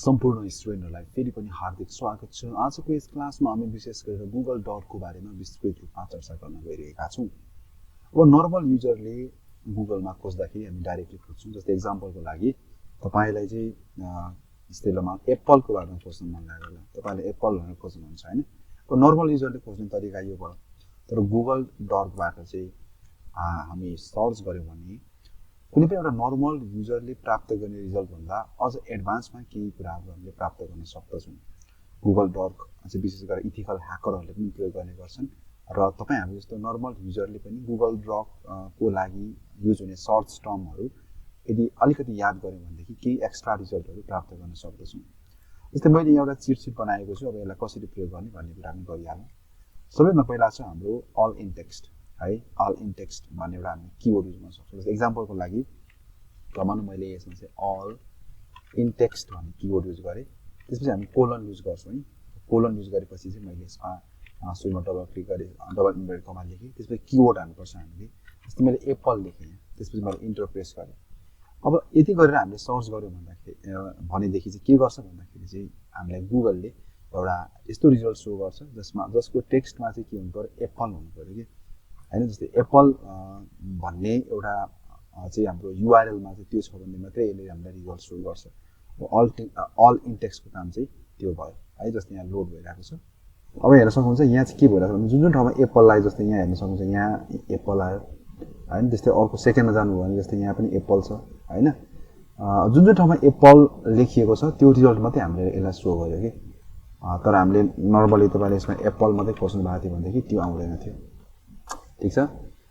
सम्पूर्ण स्टुडेन्टहरुलाई फेरि पनि हार्दिक स्वागत छ। आजको यस क्लासमा हामी विशेष गरेर गुगल डकको बारेमा विस्तृत रूपमा चर्चा गर्न गइरहेका छौं। अब नर्मल युजरले गुगलमा खोज्दाखेरि हामी डाइरेक्टली खोज्छौं। जस्तै एक्जाम्पलको लागि तपाईलाई चाहिँ स्टेलमा एप्पलको बारेमा खोज्न मन लाग्यो होला, तपाईले एप्पल भनेर खोज्नुहुन्छ हैन। अब नर्मल युजरले खोज्ने तरिका यो भयो। तर गुगल डकबाट चाहिँ हामी सर्च गर्यौं भने कुनै पनि एउटा नर्मल युजरले प्राप्त गर्ने रिजल्ट भन्दा अझ एडभान्समा केही कुराहरु हामीले प्राप्त गर्न सक्छौं। गुगल डक चाहिँ विशेष गरेर इथिकल ह्याकरहरूले पनि प्रयोग गर्ने गर्छन् र तपाई हामी जस्तो नर्मल युजरले पनि गुगल डक को लागि युज हुने सर्च टर्महरु यदि अलिकति याद गर्यौं भनेदेखि केही एक्स्ट्रा रिजल्टहरु प्राप्त गर्न सक्छौं। जस्तै मैले एउटा चिट सिट बनाएको छु। अब यसलाई कसरी प्रयोग गर्ने भन्ने कुरा हामी गरिहालौं। सबैभन्दा पहिला चाहिँ हाम्रो अल इन टेक्स्ट है, अल इन टेक्स्ट भन्ने एउटा हामी किवर्ड युज गर्न सक्छौं। जस्तै एक्जाम्पलको लागि कमान्ड मैले यसमा चाहिँ अल इन टेक्स्ट भन्ने किवर्ड युज गरे। त्यसपछि हामी कोलन युज गर्छौं है। कोलन युज गरेपछि चाहिँ मैले यसमा सुरुमा डबल क्लिक गरे, डबल इन्भर्टेड कमा लेखे। त्यसपछि किवर्ड हाल्नुपर्छ हामीले। जस्तै मैले एप्पल लेखे, त्यसपछि मैले इन्टर प्रेस गरे। अब यति गरेर हामीले सर्च गर्यौं भनेदेखि चाहिँ के गर्छ भन्दाखेरि चाहिँ हामीलाई गुगलले एउटा यस्तो रिजल्ट शो गर्छ जसको टेक्स्टमा चाहिँ के हुनु पर्यो, एप्पल हुनु पर्यो के हैन। जस्तै एप्पल भन्ने एउटा चाहिँ हाम्रो युआरएल मा चाहिँ त्यो छ भने मात्रै यसले हामीलाई रिजल्ट शो गर्छ। अल इन टेक्स्टको काम चाहिँ त्यो भयो है। जस्तै यहाँ लोड भइरहेको छ। अब हेर्न सक्नुहुन्छ यहाँ चाहिँ के भइरहेको छ भने जुन ठाउँमा एप्पल आयो, जस्तै यहाँ हेर्न सक्नुहुन्छ यहाँ एप्पल आयो हैन। त्यस्तै अर्को सेकेन्डमा जानुभयो भने जस्तै यहाँ पनि एप्पल छ हैन। जुन ठाउँमा एप्पल लेखिएको छ त्यो रिजल्ट मात्रै हामीले यसलाई शो गर्यो के। तर हामीले नर्मली तपाईले यसमा एप्पल मात्रै खोज्नु भएको थियो भनेदेखि त्यो आउँदैन थियो। ठीक छ।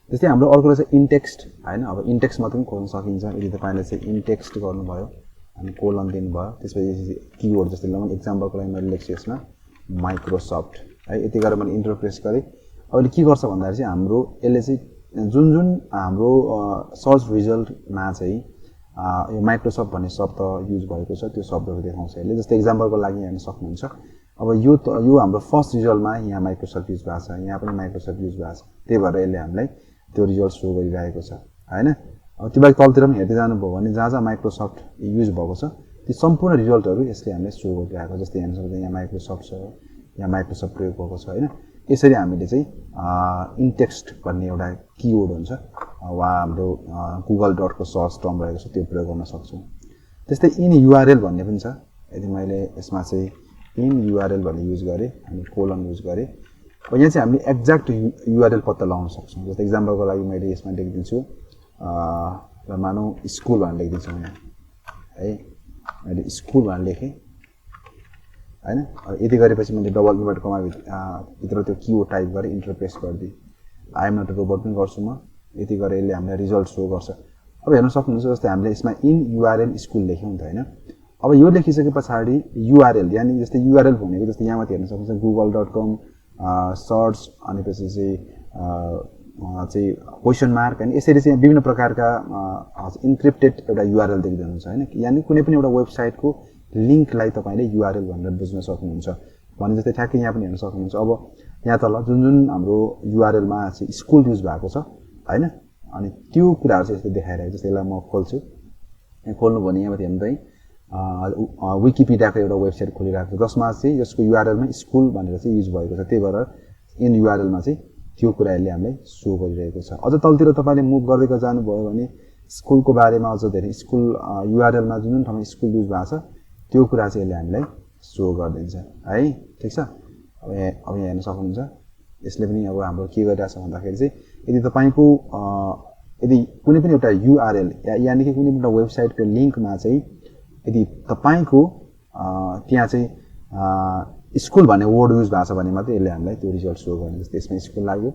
त्यस्तै हाम्रो अर्को रहेछ इन टेक्स्ट हैन। अब इन टेक्स्ट मात्रै पनि खोज्न सकिन्छ। यदि तपाईले चाहिँ इन टेक्स्ट गर्नुभयो अनि कोलन दिनुभयो, त्यसपछि किवर्ड जस्तै ल एक्जाम्पलको लागि मैले लेख्छु यसमा माइक्रोसफ्ट है। यति गरेर मैले इन्टर प्रेस गरे। अहिले के गर्छ भन्दाखेरि चाहिँ हाम्रो यसले चाहिँ जुन हाम्रो सर्च रिजल्टमा चाहिँ यो माइक्रोसफ्ट भन्ने शब्द युज भएको छ त्यो शब्दहरु देखाउँछ यसले। जस्तै एक्जाम्पलको लागि हेर्न सक्नुहुन्छ। अब यो हाम्रो फर्स्ट रिजल्टमा यहाँ माइक्रोसफ्ट युज भएको छ, यहाँ पनि माइक्रोसफ्ट युज भएको छ। त्यही भएर यसले हामीलाई त्यो रिजल्ट शो गरिरहेको छ हैन। अब त्यो बाहेक तलतिर पनि हेर्दै जानुभयो भने जहाँ माइक्रोसफ्ट युज भएको छ त्यो सम्पूर्ण रिजल्टहरु यसले हामीलाई शो गरिरहेको छ। जस्तै हेर्न सक्नुहुन्छ यहाँ माइक्रोसफ्ट छ, यहाँ माइक्रोसफ्ट प्रयोग भएको छ हैन। यसरी हामीले चाहिँ इन टेक्स्ट भन्ने एउटा किवर्ड हुन्छ वा हाम्रो गुगल डटको सर्च टर्म रहेको छ त्यो प्रयोग गर्न सक्छौं। त्यस्तै इन युआरएल भन्ने पनि छ। यदि मैले यसमा चाहिँ इन युआरएल भन्ने युज गरे अनि कोलन युज गरे, अब यहाँ चाहिँ हामीले एक्ज्याक्ट युआरएल पत्ता लगाउन सक्छौं। जस्तै एक्जाम्पलको लागि मैले यसमा लेखिदिन्छु र मानौ स्कुल भनेर लेखिदिन्छु यहाँ है। मैले स्कुल भनेर लेखे हैन। यति गरेपछि मैले डबल इन्भर्टेड कमा भित्र त्यो किवर्ड टाइप गरे, इन्टर प्रेस गर्दिए। I am not a robot पनि गर्छु म। यति गरे यसले हामीलाई रिजल्ट शो गर्छ। अब हेर्न सक्नुहुन्छ जस्तै हामीले यसमा इन युआरएल स्कुल लेख्यौं नि त हैन। अब यो लेखिसकेपछि युआरएल यानी जस्तै युआरएल भनेको जस्तै यहाँ माथि हेर्न सक्नुहुन्छ google.com सर्च अनि पछि चाहिँ क्वेशन मार्क हैन। यसरी चाहिँ विभिन्न प्रकारका इन्क्रिप्टेड एउटा युआरएल देख्दै हुनुहुन्छ हैन। यानी कुनै पनि एउटा वेबसाइटको लिंकलाई तपाईले युआरएल भनेर बुझ्न सक्नुहुन्छ। भने जस्तै ठ्याक्कै यहाँ पनि हेर्न सक्नुहुन्छ। अब यहाँ तल जुन हाम्रो युआरएल मा चाहिँ स्कुल युज भएको छ हैन। अनि त्यो कुराहरु चाहिँ यसले देखाइरहेको छ। जस्तै यसलाई म खोल्छु। यहाँ खोल्नु भने यहाँ माथि हेर्नु त विकिपीडियाको एउटा वेबसाइट खोलिरहेको छ जसमा चाहिँ यसको युआरएल मा स्कुल भनेर चाहिँ युज भएको छ। त्यही भएर इन युआरएल मा चाहिँ त्यो कुरा यसले हामीलाई शो गरिरहेको छ। अझ तलतिर तपाईले मुभ गर्दै जानुभयो भने स्कुलको बारेमा अझ धेरै स्कुल युआरएल मा जुन ठाउँमा स्कुल युज भएको छ त्यो कुरा चाहिँ यसले हामीलाई शो गरिदिन्छ है। ठीक छ। अब यहाँ हेर्न सक्नुहुन्छ। यसले पनि अब हाम्रो के गरिरहेछ भन्दाखेरि चाहिँ यदि तपाईको यदि कुनै पनि एउटा युआरएल यानी कि कुनै पनि एउटा वेबसाइटको लिंकमा चाहिँ यदि तपाईको त्यहाँ चाहिँ स्कुल भन्ने वर्ड युज भएको छ भने मात्रै यसले हामीलाई त्यो रिजल्ट शो गर्ने। जस्तै यसमा स्कुल लाग्यो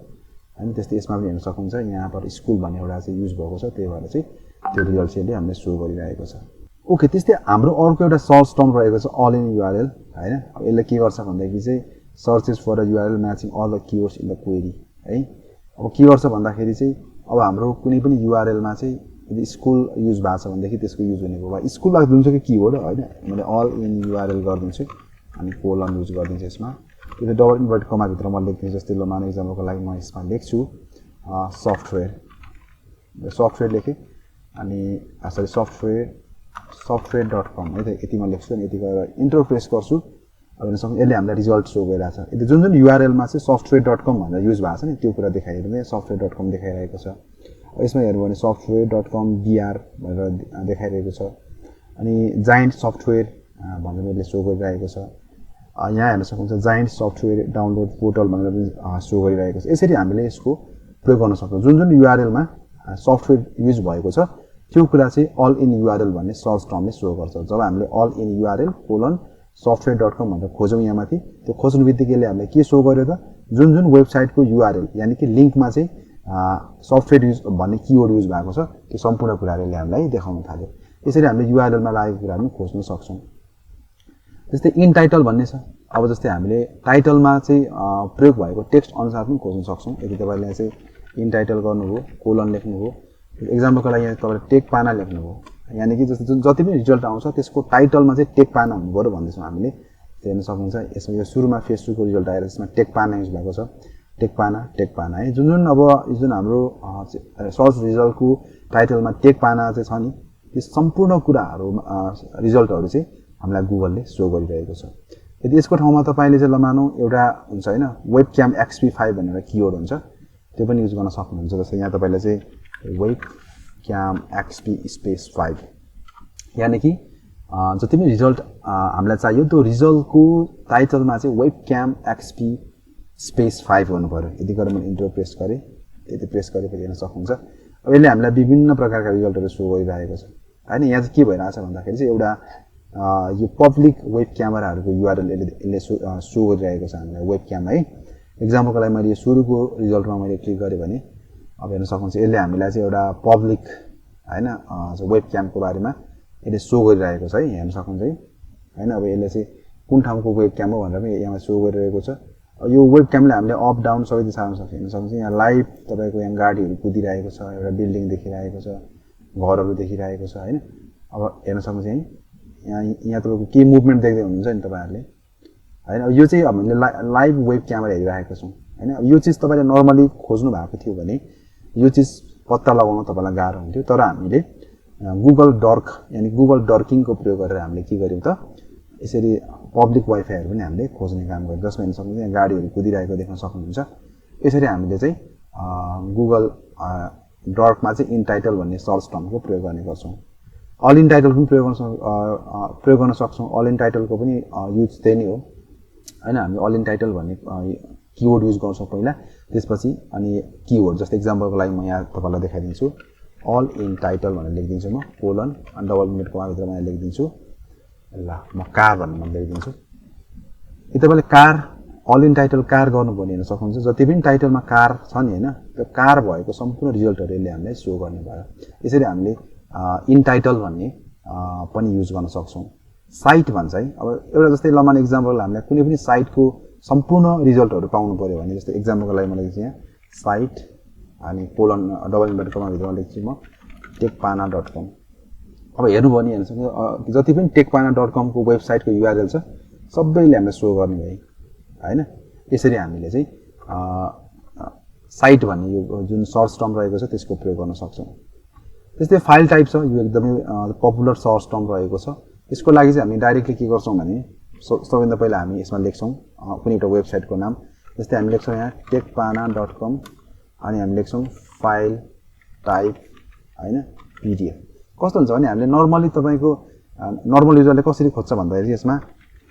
हैन। त्यस्तै यसमा पनि हेर्न सक्नुहुन्छ यहाँ पर स्कुल भन्ने एउटा चाहिँ युज भएको छ। त्यही भएर चाहिँ त्यो रिजल्ट चाहिँ यसले हामीलाई शो गरिरहेको छ। ओके। त्यस्तै हाम्रो अर्को एउटा सर्च टर्म रहेको छ अल इन युआरएल हैन। अब यसले के गर्छ भन्दाखेरि चाहिँ searches for a URL matching all the keywords in the query है। अब के गर्छ भन्दाखेरि चाहिँ अब हाम्रो कुनै पनि युआरएल मा चाहिँ यदि स्कुल युज भएको छ भनेदेखि त्यसको युज हुने भयो। स्कुल ला जुनसुकै किवर्ड हैन मैले अल इन युआरएल गर्दिन्छु अनि कोलन युज गर्दिन्छु यसमा। यो डबल इन्भर्टेड कमा भित्र म लेख्दिन्छु। जस्तै ल मानव एक्जाम्पलको लागि म यसमा लेख्छु सफ्टवेयर लेखे अनि सरी software.com है त यति म लेख्छु अनि यति गरेर इन्टर प्रेस गर्छु अब हेर्न सक्नुहुन्छ यसले हामीलाई रिजल्ट शो गरिरहेछ यदि जुन जुन URL मा चाहिँ software.com भनेर युज भएको छ नि त्यो कुरा देखाइदिने software.com देखाइरहेको छ यसमा हेर्नु भने software.com br भनेर देखाइरहेको छ अनि giant software भनेर मैले शो गरिरहेको छ यहाँ हेर्न सक्नुहुन्छ giant software डाउनलोड पोर्टल भनेर पनि शो गरिरहेको छ यसरी हामीले यसको प्रयोग गर्न सक्छौं जुन जुन URL मा सफ्टवेयर युज भएको छ त्यो कुरा चाहिँ all in URL भन्ने सर्च टर्मले शो गर्छ जब हामीले all in URL software.com भनेर खोजौं यहाँ माथि त्यो खोज्नुबित्तिकैले हामीले के शो गर्यो त जुन जुन वेबसाइटको URL यानी कि लिंकमा चाहिँ सफ्टवेयर युज भन्ने किवर्ड युज भएको छ त्यो सम्पूर्ण कुराले हामीलाई देखाउन थाल्यो यसरी हामीले URL मा लागेको कुराहरु पनि खोज्न सक्छौं जस्तै इन टाइटल भन्ने छ अब जस्तै हामीले टाइटलमा चाहिँ प्रयोग भएको टेक्स्ट अनुसार पनि खोज्न सक्छौं यदि तपाईले चाहिँ इन टाइटल गर्नुभयो कोलन लेख्नुभयो एक्जाम्पलको लागि यहाँ तपाईले टेक पाना लेख्नुभयो यानी कि जति पनि रिजल्ट आउँछ त्यसको टाइटलमा चाहिँ टेक पाना हुनुपर्यो भन्दैछौं हामीले हेर्न सक्नुहुन्छ यसमा यो सुरुमा फेसबुकको रिजल्ट आएर यसमा टेक पाना युज भएको छ टेक पाना है जुन जुन अब जुन हाम्रो सर्च रिजल्टको टाइटलमा टेक पाना चाहिँ छ नि यो सम्पूर्ण कुराहरु रिजल्टहरु चाहिँ हामीलाई गुगलले शो गरिरहेको छ यदि यसको ठाउँमा तपाईले चाहिँ लमानौ एउटा हुन्छ हैन वेबक्याम xp5 भनेर किवर्ड हुन्छ त्यो पनि युज गर्न सक्नुहुन्छ जस्तै यहाँ तपाईले चाहिँ वेबक्याम xp स्पेस 5 यानी कि जति पनि रिजल्ट हामीलाई चाहियो त्यो रिजल्टको टाइटलमा चाहिँ वेबक्याम xp स्पेस 5 हुनु पर्यो यदि गरेर म इन्टर प्रेस गरे यदि प्रेस गरेपछि हेर्न सक्नुहुन्छ अब यसले हामीलाई विभिन्न प्रकारका रिजल्टहरु शो गरिरहेको छ हैन यहाँ चाहिँ के भइरहेछ भन्दाखेरि चाहिँ एउटा यो पब्लिक वेब क्यामेराहरुको URL यसले शो गरिरहेको छ हामीलाई वेबक्याम है एक्जाम्पलको लागि मैले यो सुरुको रिजल्टमा मैले क्लिक गरे भने अब हेर्न सक्नुहुन्छ यसले हामीलाई चाहिँ एउटा पब्लिक हैन वेबक्यामको बारेमा यसले शो गरिरहेको छ है हेर्न सक्नुहुन्छ है हैन अब यसले चाहिँ कुन ठाउँको वेबक्याम हो भनेर पनि यहाँ शो गरिरहेको छ यो वेबक्यामले हामीले अप डाउन सबै दिशा हेर्न सक्नुहुन्छ यहाँ लाइभ तपाईको यहाँ गाडीहरु कुदिरहेको छ एउटा बिल्डिङ देखिरहेको छ घरहरु देखिरहेको छ हैन अब हेर्न सक्नुहुन्छ है यहाँ तपाईको के मुभमेन्ट देख्दै हुनुहुन्छ नि तपाईहरुले हैन अब यो चाहिँ हामीले लाइभ वेब क्यामेरा हेरिरहेको छौं हैन अब यो चीज तपाईले नर्मली खोज्नु भएको थियो भने यो चीज पत्ता लगाउन तपाईलाई गाह्रो हुन्थ्यो तर हामीले गुगल डर्क यानी गुगल डर्किङ को प्रयोग गरेर हामीले के गर्यौं त यसरी पब्लिक वाइफाईहरु पनि हामीले खोज्ने काम गर्यौं जसमा हेर्न सक्नुहुन्छ यहाँ गाडीहरु कुदिरहेको देख्न सक्नुहुन्छ यसरी हामीले चाहिँ गुगल डर्कमा चाहिँ इन टाइटल भन्ने सर्च टर्मको प्रयोग गर्ने गर्छौं अल इन टाइटल पनि प्रयोग गर्न सक्छौं अल इन टाइटलको पनि युज त्यही नै हो हैन हामीले अल इन टाइटल भन्ने किवर्ड युज गर्छौं पहिला त्यसपछि अनि किवर्ड जस्तै एक्जाम्पलको लागि म यहाँ तपाईलाई देखाइदिन्छु अल इन टाइटल भनेर लेखिदिन्छु म कोलन अनि डबल मिनेट कोमा भित्रमा यहाँ लेखिदिन्छु ल म कार भनेर म लेखिदिन्छु यदि तपाईले car all in title car गर्नु भने हेर्न सक्नुहुन्छ जति पनि टाइटलमा कार छ नि हैन त्यो कार भएको सम्पूर्ण रिजल्टहरु यसले हामीलाई शो गर्ने भयो यसरी हामीले इन टाइटल भन्ने पनि युज गर्न सक्छौं साइट भन्छ है अब एउटा जस्तै लमान एक्जाम्पल हामीलाई कुनै पनि साइटको सम्पूर्ण रिजल्टहरु पाउनु पर्यो भने जस्तै एक्जाम्पलको लागि मैले लेख्छु यहाँ साइट अनि कोलन डबल इन्भर्टेड कमा भित्रमा लेख्छु म techpana.com अब हेर्नु भने हेर्न सक्नुहुन्छ जति पनि techpana.com को वेबसाइटको URL छ सबैले हामीलाई शो गर्ने भए हैन यसरी हामीले चाहिँ साइट भन्ने यो जुन सर्च टर्म रहेको छ त्यसको प्रयोग गर्न सक्छौं त्यस्तै फाइल टाइप छ यो एकदमै पपुलर सर्च टर्म रहेको छ यसको लागि चाहिँ हामी डाइरेक्टली के गर्छौं भने सबैभन्दा पहिला हामी यसमा लेख्छौं कुनै एउटा वेबसाइटको नाम जस्तै हामी लेख्छौं यहाँ techpana.com अनि हामी लेख्छौं फाइल टाइप हैन PDF कस्तो हुन्छ भने हामीले नर्मली तपाईको नर्मल युजरले कसरी खोज्छ भन्दाखेरि यसमा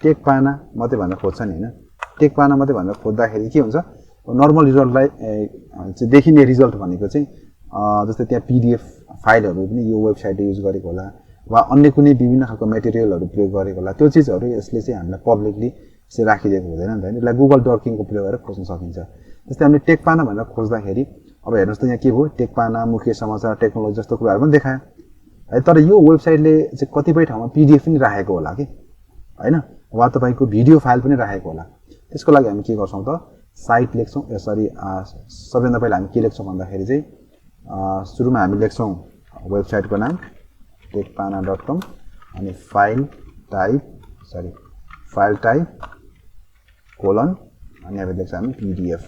techpana मात्रै भनेर खोज्छ नि हैन techpana मात्रै भनेर खोज्दाखेरि के हुन्छ नर्मल युजरलाई चाहिँ देखिने रिजल्ट भनेको चाहिँ जस्तै त्यहाँ PDF फाइलहरु पनि यो वेबसाइटले युज गरेको होला वा अन्य कुनै विभिन्न खालको मटेरियलहरु प्रयोग गरेको होला त्यो चीजहरु यसले चाहिँ हामीलाई पब्लिकली चाहिँ राखिदिएको हुँदैन नि त हैन यसलाई गुगल डर्किङको प्रयोग गरेर खोज्न सकिन्छ जस्तै हामीले techpana भनेर खोज्दाखेरि अब हेर्नुस् त यहाँ के भयो techpana मुख्य समाचार टेक्नोलोजी जस्तो कुराहरु पनि देखायो है तर यो वेबसाइटले चाहिँ कतिपय ठाउँमा PDF पनि राखेको होला के हैन वा तपाईको भिडियो फाइल पनि राखेको होला त्यसको लागि हामी के गर्छौं त साइट लेख्छौं सरी सबैभन्दा पहिला हामी के लेख्छौं भन्दाखेरि चाहिँ सुरुमा हामी लेख्छौं वेबसाइटको नाम techpana.com अनि फाइल टाइप कोलन अनि अब लेख्छौं हामी PDF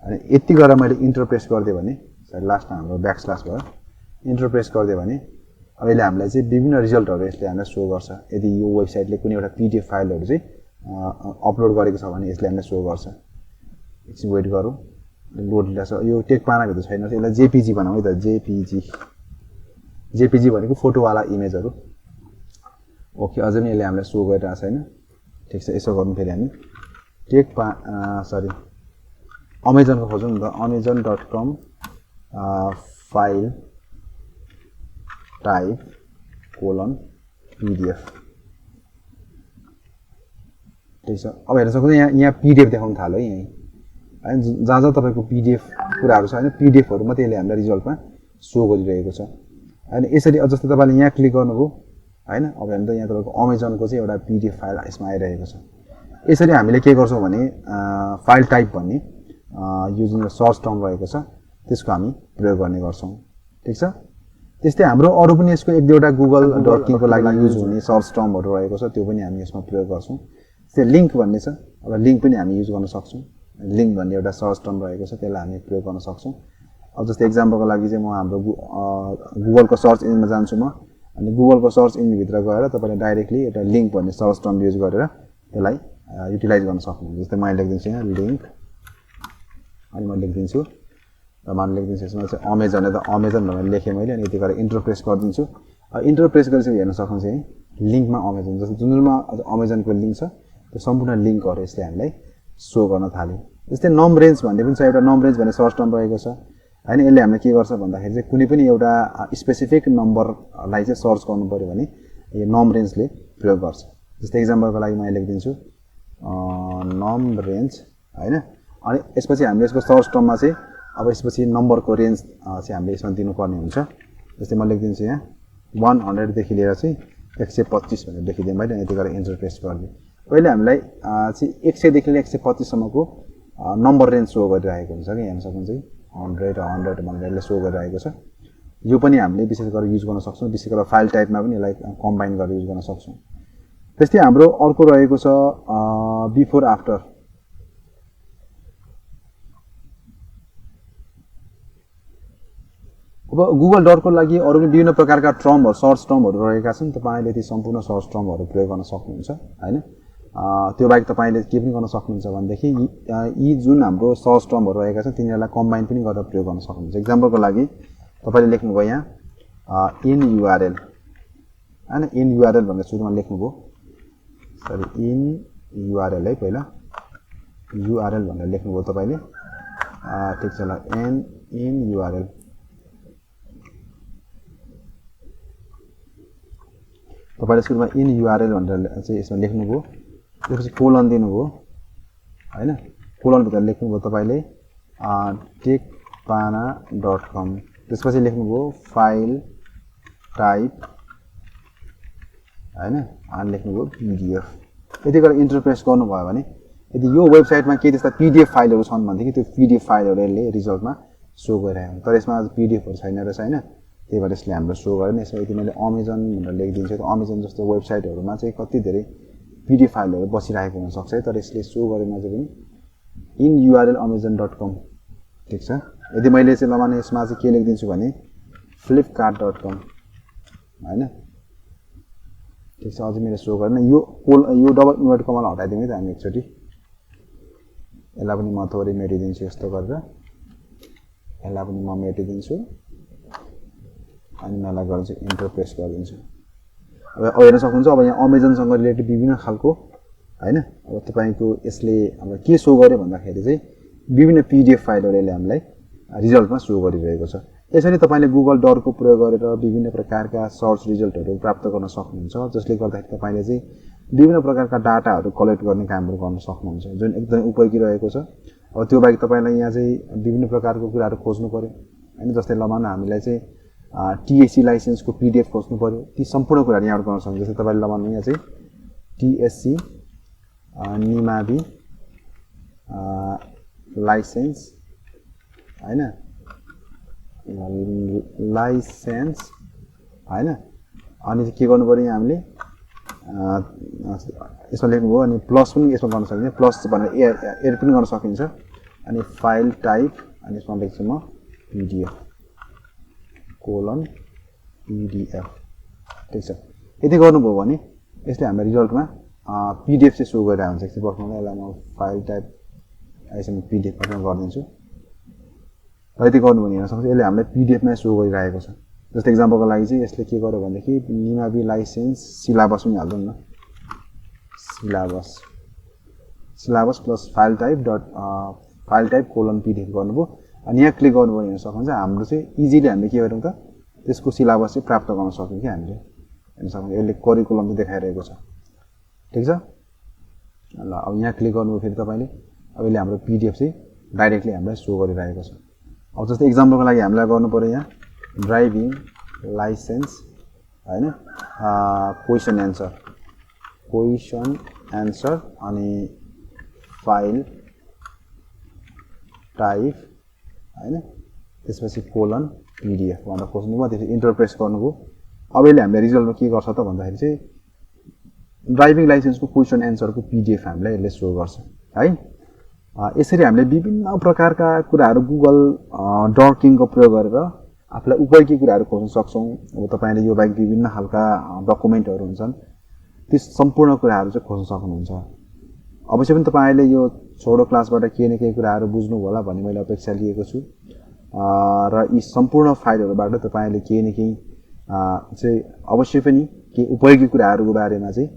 अनि यति गरेर मैले इन्टर प्रेस गर्दै भने सरी लास्टमा हाम्रो ब्याकस्ल्याश भयो इन्टर प्रेस गर्दै भने अब यसले हामीलाई चाहिँ विभिन्न रिजल्टहरु यसले हामीलाई शो गर्छ यदि यो वेबसाइटले कुनै एउटा पीडीएफ फाइलहरु चाहिँ अपलोड गरेको छ भने यसले हामीलाई शो गर्छ एकछिन वेट गरौँ लोड लिन्छ यो टेक पाना भित्र छैन यसलाई जेपीजी बनाऊ है त जेपीजी भनेको फोटो वाला इमेजहरु ओके अझै पनि यसले हामीलाई शो गरिरहेको छैन ठीक छ यसो गर्नु फेरि हामी सरी अमेजनको खोजौँ नि त amazon.com फाइल टाइप :pdf ठीक छ अब हेर्न सक्नुहुन्छ यहाँ पीडीएफ देखाउन थाल्यो है यही हैन जहाँ तपाईको पीडीएफ कुराहरु छ हैन पीडीएफहरु मात्रै यसले हामीलाई रिजल्टमा शो गरिरहेको छ हैन यसरी जस्तै तपाईले यहाँ क्लिक गर्नुभयो हैन अब हेर्नु त यहाँ तपाईको अमेजनको चाहिँ एउटा पीडीएफ फाइल यसमा आइरहेको छ यसरी हामीले के गर्छौं भने फाइल टाइप भन्ने युजिङ द सर्च टर्म रहेको छ त्यसको हामी प्रयोग गर्ने गर्छौं ठीक छ त्यस्तै हाम्रो अरु पनि यसको एक दुईवटा गुगल डकिङ को लागि युज हुने सर्च टर्महरु रहेको छ त्यो पनि हामी यसमा प्रयोग गर्छौं त्यस्तै लिंक भन्ने छ अब लिंक पनि हामी युज गर्न सक्छौं लिंक भन्ने एउटा सर्च टर्म रहेको छ त्यसलाई हामी प्रयोग गर्न सक्छौं अब जस्तै एक्जाम्पलको लागि चाहिँ म हाम्रो गुगलको सर्च इन्जिनमा जान्छु म अनि गुगलको सर्च इन्जिन भित्र गएर तपाईले डाइरेक्टली एउटा लिंक भन्ने सर्च टर्म युज गरेर त्यसलाई युटिलाइज गर्न सक्नुहुन्छ जस्तै म लेख्दिन्छु यहाँ लिंक अनि म लेख्दिन्छु र मान लेख्दिन्छु यसमा चाहिँ अमेजन त अमेजन भनेर लेखे मैले अनि यति गरेर इन्टर प्रेस गर्दिन्छु इन्टर प्रेस गरेपछि हेर्न सक्नुहुन्छ है लिंकमा अमेजन जस्तो जुनमा अमेजनको लिंक छ त्यो सम्पूर्ण लिंकहरु यसले हामीलाई शो गर्न थाल्यो जस्तै नम रेन्ज भन्ने पनि छ एउटा नम रेन्ज भन्ने सर्च टर्म रहेको छ हैन यसले हामीलाई के गर्छ भन्दाखेरि चाहिँ कुनै पनि एउटा स्पेसिफिक नम्बरलाई चाहिँ सर्च गर्नु पर्यो भने यो नम रेन्जले प्रयोग गर्छ जस्तै एक्जाम्पलको लागि म लेख्दिन्छु नम रेन्ज हैन अनि यसपछि हामीले यसको सर्च टर्ममा चाहिँ अब यसपछि नम्बरको रेन्ज चाहिँ हामीले यसमा दिनुपर्ने हुन्छ जस्तै म लेख्दिन्छु यहाँ 100 देखि लिएर चाहिँ 125 भनेर लेखिदिएँ मैले यति गरेर इन्टर प्रेस गर्दिए पहिले हामीलाई चाहिँ 100 देखि लिएर 125 सम्मको नम्बर रेन्ज शो गरिरहेको हुन्छ के हेर्न सक्नुहुन्छ 100 भनेर यसले शो गरिरहेको छ यो पनि हामीले विशेष गरेर युज गर्न सक्छौं विशेष गरेर फाइल टाइपमा पनि यसलाई कम्बाइन गरेर युज गर्न सक्छौं त्यस्तै हाम्रो अर्को रहेको छ बिफोर आफ्टर अब गुगल डट को लागि अरु पनि विभिन्न प्रकारका टर्महरु सर्च टर्महरु रहेका छन् तपाईले ती सम्पूर्ण सर्च टर्महरु प्रयोग गर्न सक्नुहुन्छ हैन त्यो बाहेक तपाईले के पनि गर्न सक्नुहुन्छ भनेदेखि यी जुन हाम्रो सर्च टर्महरु रहेका छन् तिनीहरुलाई कम्बाइन पनि गरेर प्रयोग गर्न सक्नुहुन्छ एक्जाम्पलको लागि तपाईले लेख्नुभयो यहाँ इन युआरएल हैन इन युआरएल भनेर सुरुमा लेख्नुभयो सरी इन युआरएल है पहिला युआरएल भनेर लेख्नुभयो तपाईले ठीक छ ल इन युआरएल तपाईले सुरुमा इन युआरएल भनेर चाहिँ यसमा लेख्नुभयो त्यसपछि कोलन दिनुभयो हैन कोलन भित्र लेख्नुभयो तपाईले techpana.com त्यसपछि लेख्नुभयो फाइल टाइप हैन अनि लेख्नुभयो पीडीएफ यति गरेर इन्टर प्रेस गर्नुभयो भने यदि यो वेबसाइटमा के त्यस्ता पीडीएफ फाइलहरु छन् भनेदेखि त्यो पीडीएफ फाइलहरुले रिजल्टमा शो गरिरहेको तर यसमा पीडीएफहरु छैन रहेछ हैन त्यही भएर यसले हाम्रो शो गरेन यसमा यदि मैले अमेजन भनेर लेखिदिन्छु त अमेजन जस्तो वेबसाइटहरुमा चाहिँ कति धेरै पीडीएफ फाइलहरु बसिरहेको हुन सक्छ है तर यसले शो गरेन चाहिँ पनि इन युआरएल amazon.com ठीक छ यदि मैले चाहिँ लमाने यसमा चाहिँ के लेखिदिन्छु भने flipkart.com हैन ठीक छ अझै मैले शो गरेन यो डबल इन्भर्ट कमालाई हटाइदिउँ है त हामी एकचोटी यसलाई पनि म थोरै मेटिदिन्छु यस्तो गरेर यसलाई पनि म मेटिदिन्छु अनि मलाई गर्न चाहिँ इन्टर प्रेस गरिदिन्छु अब हेर्न सक्नुहुन्छ अब यहाँ अमेजन सँग रिलेटेड विभिन्न खालको हैन अब तपाईको यसले हाम्रो के शो गर्यो भन्दाखेरि चाहिँ विभिन्न पीडीएफ फाइलहरुले हामीलाई रिजल्टमा शो गरिरहेको छ यसरी तपाईले गुगल डट को प्रयोग गरेर विभिन्न प्रकारका सर्च रिजल्टहरु प्राप्त गर्न सक्नुहुन्छ जसले गर्दाखेरि तपाईले चाहिँ विभिन्न प्रकारका डाटाहरु कलेक्ट गर्ने कामहरु गर्न सक्नुहुन्छ जुन एकदमै उपयोगी रहेको छ अब त्यो बाहेक तपाईलाई यहाँ चाहिँ विभिन्न प्रकारको कुराहरु खोज्नु पर्यो हैन जस्तै लमान हामीलाई चाहिँ टीएससी लाइसेन्सको पीडीएफ खोज्नु पर्यो ती सम्पूर्ण कुराहरु यहाँ गर्न सक्नुहुन्छ जस्तै तपाईले लमान यहाँ चाहिँ टीएससी निमाबी लाइसेन्स हैन लाइसेन्स हैन अनि के गर्नु पर्यो यहाँ हामीले यसमा लेख्नुभयो अनि प्लस पनि यसमा गर्न सकिन्छ प्लस भनेर एड पनि गर्न सकिन्छ अनि फाइल टाइप अनि यसमा लेख्छु म पीडीएफ कोलन पीडीएफ ठीक छ यति गर्नुभयो भने यसले हाम्रो रिजल्टमा पीडीएफ चाहिँ सो गरिरहेको हुन्छ एकछिन पर्खौँ यसलाई म फाइल टाइप आइसम्म पीडीएफ मा गरिदिन्छु र यति गर्नु भने हेर्न सक्नुहुन्छ यसले हामीलाई पीडीएफ मा सो गरिरहेको छ जस्तो एक्जाम्पलको लागि चाहिँ यसले के गर्यो भनेदेखि निमाबी लाइसेन्स सिलेबस पनि हाल्दिउँ न syllabus plus file type colon PDF गर्नुभयो अनि यहाँ क्लिक गर्नुभयो हेर्न सक्नुहुन्छ हाम्रो चाहिँ इजिली हामीले के गरौँ त त्यसको सिलेबस चाहिँ प्राप्त गर्न सक्यौँ कि हामीले हेर्न सक्नुहुन्छ यसले करिकुलम चाहिँ देखाइरहेको छ ठीक छ ल अब यहाँ क्लिक गर्नुभयो फेरि तपाईले अब यसले हाम्रो पीडीएफ चाहिँ डाइरेक्टली हामीलाई सो गरिरहेको छ अब जस्तै एक्जाम्पलको लागि हामीलाई गर्नु पर्यो यहाँ ड्राइभिङ लाइसेन्स हैन क्वेशन एन्सर अनि फाइल टाइप हैन त्यसपछि कोलन पीडीएफ भनेर खोज्नुभयो त्यसपछि इन्टर प्रेस गर्नुभयो अब यसले हामीले रिजल्टमा के गर्छ त भन्दाखेरि चाहिँ ड्राइभिङ लाइसेन्सको क्वेशन एन्सरको पीडीएफ हामीलाई यसले सो गर्छ है यसरी हामीले विभिन्न प्रकारका कुराहरू गुगल डर्किङको प्रयोग गरेर आफूलाई उपयोगी कुराहरू खोज्न सक्छौं अब तपाईले यो बाहेक विभिन्न खालका डकुमेन्टहरू हुन्छन् ती सम्पूर्ण कुराहरू चाहिँ खोज्न सक्नुहुन्छ अवश्य पनि तपाईले यो छोडो क्लासबाट के न के कुराहरू बुझ्नु होला भन्ने मैले अपेक्षा लिएको छु र यी सम्पूर्ण फाइलहरुबाट तपाईले के न के चाहिँ अवश्य पनि के उपयोगी कुराहरूको बारेमा चाहिँ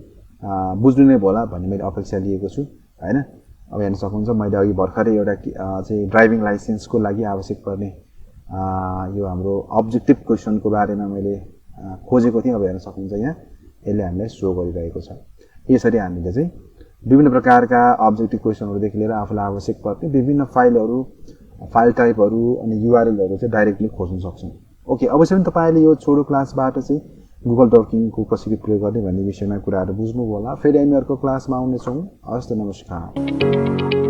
बुझ्नु नै होला भन्ने मैले अपेक्षा लिएको छु हैन अब हेर्न सक्नुहुन्छ मैले अघि भर्खरै एउटा चाहिँ ड्राइभिङ लाइसेन्सको लागि आवश्यक पर्ने यो हाम्रो अब्जेक्टिभ क्वेशनको बारेमा मैले खोजेको थिएँ अब हेर्न सक्नुहुन्छ यहाँ यसले हामीलाई सो गरिरहेको छ यसरी हामीले चाहिँ विभिन्न प्रकारका अब्जेक्टिभ क्वेशनहरुदेखि लिएर आफूलाई आवश्यक पर्ने विभिन्न फाइलहरु फाइल टाइपहरु अनि युआरएलहरु चाहिँ डाइरेक्टली खोज्न सक्छौं ओके अवश्य पनि तपाईले यो छोडो क्लासबाट चाहिँ गुगल डर्किङको कसरी प्रयोग गर्ने भन्ने विषयमा कुराहरू बुझ्नु होला फेरि हामी अर्को क्लासमा आउने छौं हस्त नमस्कार